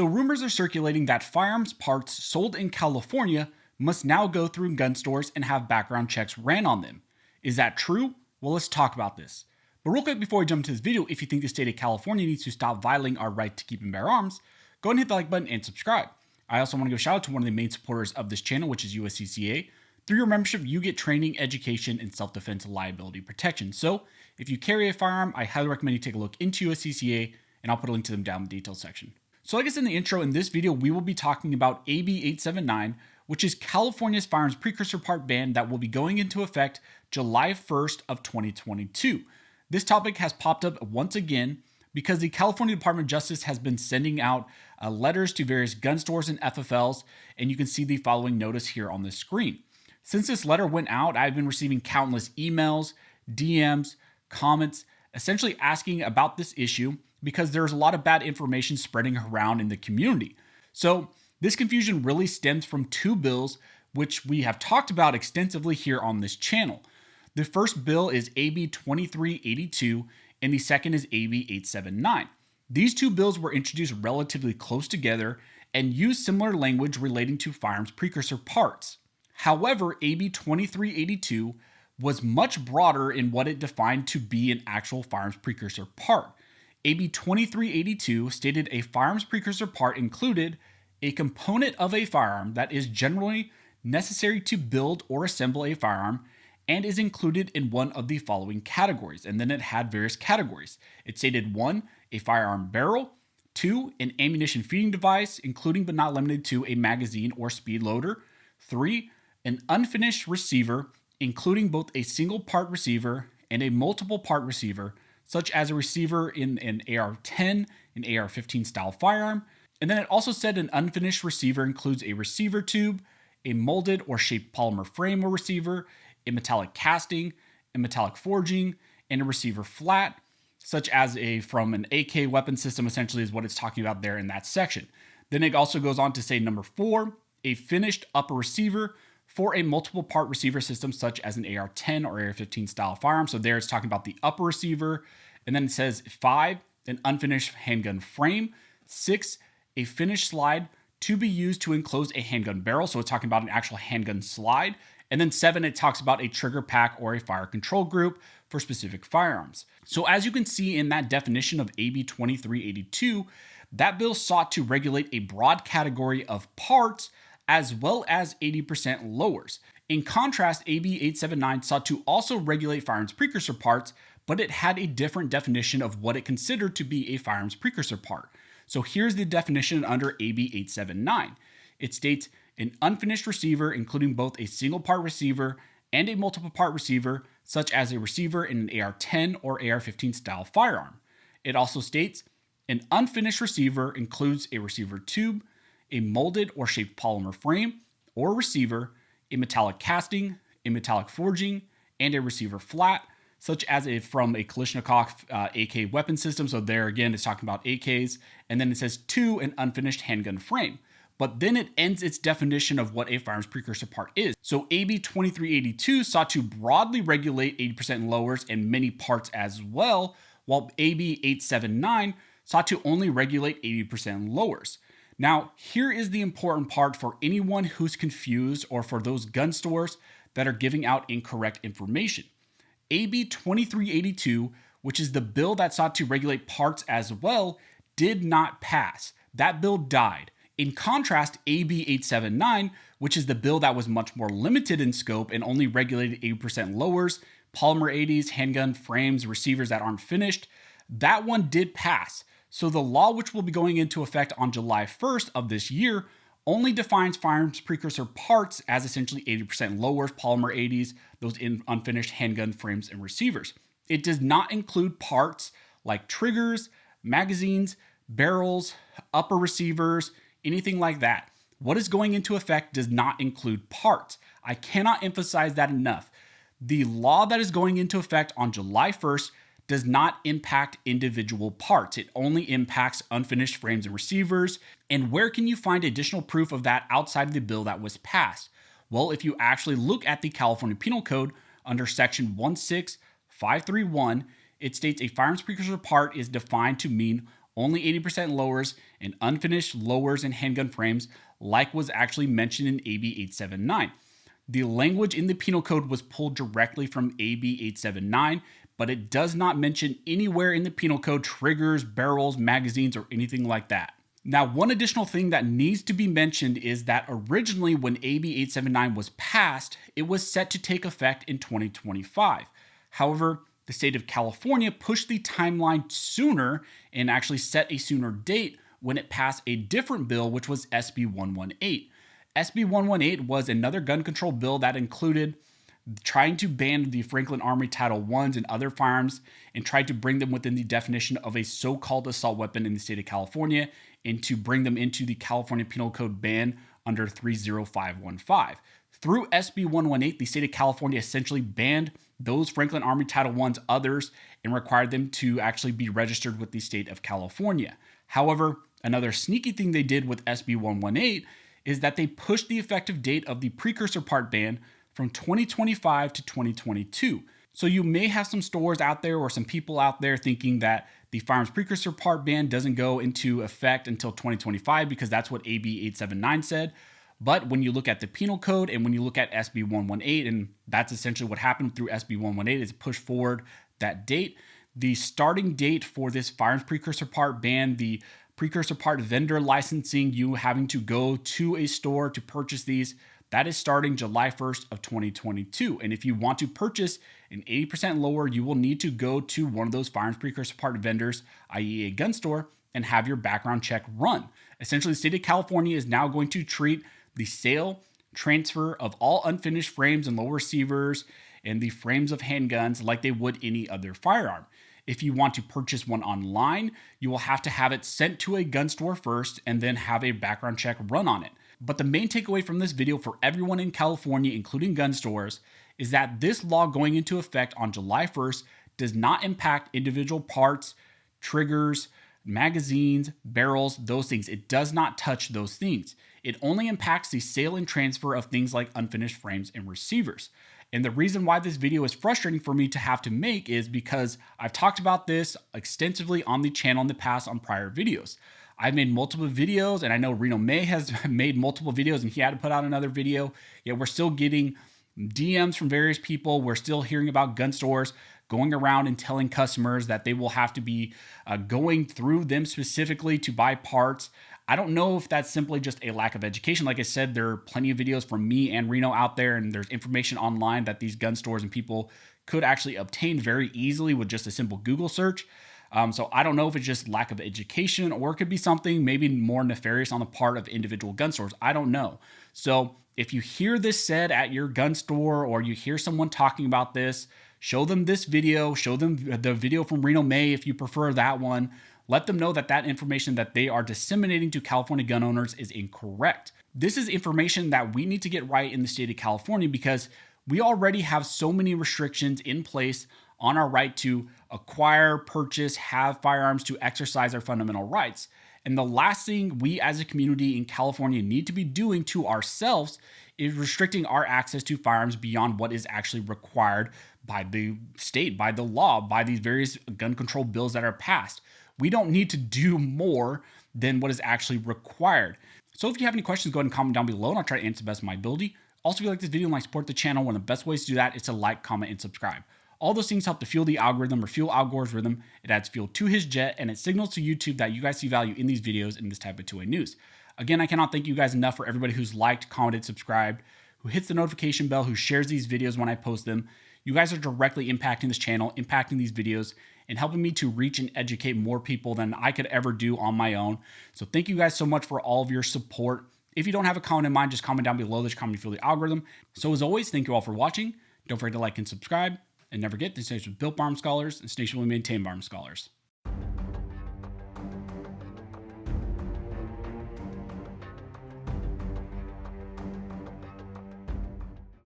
So rumors are circulating that firearms parts sold in California must now go through gun stores and have background checks ran on them. Is that true? Well, let's talk about this. But real quick before we jump into this video, if you think the state of California needs to stop violating our right to keep and bear arms, go ahead and hit the like button and subscribe. I also want to give a shout out to one of the main supporters of this channel, which is USCCA. Through your membership, you get training, education, and self-defense liability protection. So if you carry a firearm, I highly recommend you take a look into USCCA, and I'll put a link to them down in the details section. So like I said in the intro, in this video, we will be talking about AB 879, which is California's firearms precursor part ban that will be going into effect July 1st of 2022. This topic has popped up once again because the California Department of Justice has been sending out letters to various gun stores and FFLs, and you can see the following notice here on the screen. Since this letter went out, I've been receiving countless emails, DMs, comments, essentially asking about this issue because there's a lot of bad information spreading around in the community. So this confusion really stems from two bills, which we have talked about extensively here on this channel. The first bill is AB 2382, and the second is AB 879. These two bills were introduced relatively close together and use similar language relating to firearms precursor parts. However, AB 2382 was much broader in what it defined to be an actual firearms precursor part. AB 2382 stated a firearms precursor part included a component of a firearm that is generally necessary to build or assemble a firearm and is included in one of the following categories. And then it had various categories. It stated 1, a firearm barrel, 2, an ammunition feeding device, including but not limited to a magazine or speed loader, 3, an unfinished receiver, including both a single part receiver and a multiple part receiver, such as a receiver in an AR-10, an AR-15 style firearm. And then it also said an unfinished receiver includes a receiver tube, a molded or shaped polymer frame or receiver, a metallic casting, a metallic forging, and a receiver flat, such as from an AK weapon system, essentially is what it's talking about there in that section. Then it also goes on to say number 4, a finished upper receiver for a multiple part receiver system such as an AR-10 or AR-15 style firearm. So there it's talking about the upper receiver. And then it says 5, an unfinished handgun frame, 6, a finished slide to be used to enclose a handgun barrel. So it's talking about an actual handgun slide. And then 7, it talks about a trigger pack or a fire control group for specific firearms. So as you can see in that definition of AB 2382, that bill sought to regulate a broad category of parts as well as 80% lowers. In contrast, AB 879 sought to also regulate firearms precursor parts, but it had a different definition of what it considered to be a firearms precursor part. So here's the definition under AB 879. It states an unfinished receiver, including both a single part receiver and a multiple part receiver, such as a receiver in an AR-10 or AR-15 style firearm. It also states an unfinished receiver includes a receiver tube, a molded or shaped polymer frame or receiver, a metallic casting, a metallic forging, and a receiver flat, such as from a Kalashnikov AK weapon system. So there again, it's talking about AKs. And then it says 2, an unfinished handgun frame. But then it ends its definition of what a firearms precursor part is. So AB 2382 sought to broadly regulate 80% lowers and many parts as well, while AB 879 sought to only regulate 80% lowers. Now, here is the important part for anyone who's confused or for those gun stores that are giving out incorrect information. AB 2382, which is the bill that sought to regulate parts as well, did not pass. That bill died. In contrast, AB 879, which is the bill that was much more limited in scope and only regulated 80% lowers, polymer 80s, handgun frames, receivers that aren't finished, that one did pass. So the law, which will be going into effect on July 1st of this year, only defines firearms precursor parts as essentially 80% lowers, polymer 80s, those unfinished handgun frames and receivers. It does not include parts like triggers, magazines, barrels, upper receivers, anything like that. What is going into effect does not include parts. I cannot emphasize that enough. The law that is going into effect on July 1st does not impact individual parts. It only impacts unfinished frames and receivers. And where can you find additional proof of that outside of the bill that was passed? Well, if you actually look at the California Penal Code under section 16531, it states a firearms precursor part is defined to mean only 80% lowers and unfinished lowers and handgun frames, like was actually mentioned in AB 879. The language in the penal code was pulled directly from AB 879, but it does not mention anywhere in the penal code triggers, barrels, magazines, or anything like that. Now, one additional thing that needs to be mentioned is that originally when AB 879 was passed, it was set to take effect in 2025. However, the state of California pushed the timeline sooner and actually set a sooner date when it passed a different bill, which was SB 118. SB 118 was another gun control bill that included trying to ban the Franklin Armory Title Is and other firearms and tried to bring them within the definition of a so-called assault weapon in the state of California and to bring them into the California Penal Code ban under 30515. Through SB 118, the state of California essentially banned those Franklin Armory Title Is, others, and required them to actually be registered with the state of California. However, another sneaky thing they did with SB 118 is that they pushed the effective date of the Precursor Part ban from 2025 to 2022. So you may have some stores out there or some people out there thinking that the Firearms Precursor Part ban doesn't go into effect until 2025 because that's what AB 879 said. But when you look at the penal code and when you look at SB 118, and that's essentially what happened through SB 118, is push forward that date. The starting date for this Firearms Precursor Part ban, the Precursor Part vendor licensing, you having to go to a store to purchase these, that is starting July 1st of 2022. And if you want to purchase an 80% lower, you will need to go to one of those Firearms Precursor Part vendors, i.e. a gun store, and have your background check run. Essentially, the state of California is now going to treat the sale, transfer of all unfinished frames and lower receivers and the frames of handguns like they would any other firearm. If you want to purchase one online, you will have to have it sent to a gun store first and then have a background check run on it. But the main takeaway from this video for everyone in California, including gun stores, is that this law going into effect on July 1st does not impact individual parts, triggers, magazines, barrels, those things. It does not touch those things. It only impacts the sale and transfer of things like unfinished frames and receivers. And the reason why this video is frustrating for me to have to make is because I've talked about this extensively on the channel in the past on prior videos. I've made multiple videos, and I know Reno May has made multiple videos and he had to put out another video. Yet we're still getting DMs from various people. We're still hearing about gun stores going around and telling customers that they will have to be going through them specifically to buy parts. I don't know if that's simply just a lack of education. Like I said, there are plenty of videos from me and Reno out there, and there's information online that these gun stores and people could actually obtain very easily with just a simple Google search. So I don't know if it's just lack of education or it could be something maybe more nefarious on the part of individual gun stores. I don't know. So if you hear this said at your gun store or you hear someone talking about this, show them this video, show them the video from Reno May if you prefer that one. Let them know that that information that they are disseminating to California gun owners is incorrect. This is information that we need to get right in the state of California because we already have so many restrictions in place on our right to acquire, purchase, have firearms, to exercise our fundamental rights. And the last thing we as a community in California need to be doing to ourselves is restricting our access to firearms beyond what is actually required by the state, by the law, by these various gun control bills that are passed. We don't need to do more than what is actually required. So if you have any questions, go ahead and comment down below and I'll try to answer the best of my ability. Also, if you like this video and like support the channel, one of the best ways to do that is to like, comment, and subscribe. All those things help to fuel the algorithm or fuel Al Gore's rhythm. It adds fuel to his jet and it signals to YouTube that you guys see value in these videos and this type of 2A news. Again, I cannot thank you guys enough for everybody who's liked, commented, subscribed, who hits the notification bell, who shares these videos when I post them. You guys are directly impacting this channel, impacting these videos, and helping me to reach and educate more people than I could ever do on my own. So thank you guys so much for all of your support. If you don't have a comment in mind, just comment down below. This comment to fuel the algorithm. So as always, thank you all for watching. Don't forget to like and subscribe. And never forget, this station was built by armed scholars and this station will be maintained by armed scholars.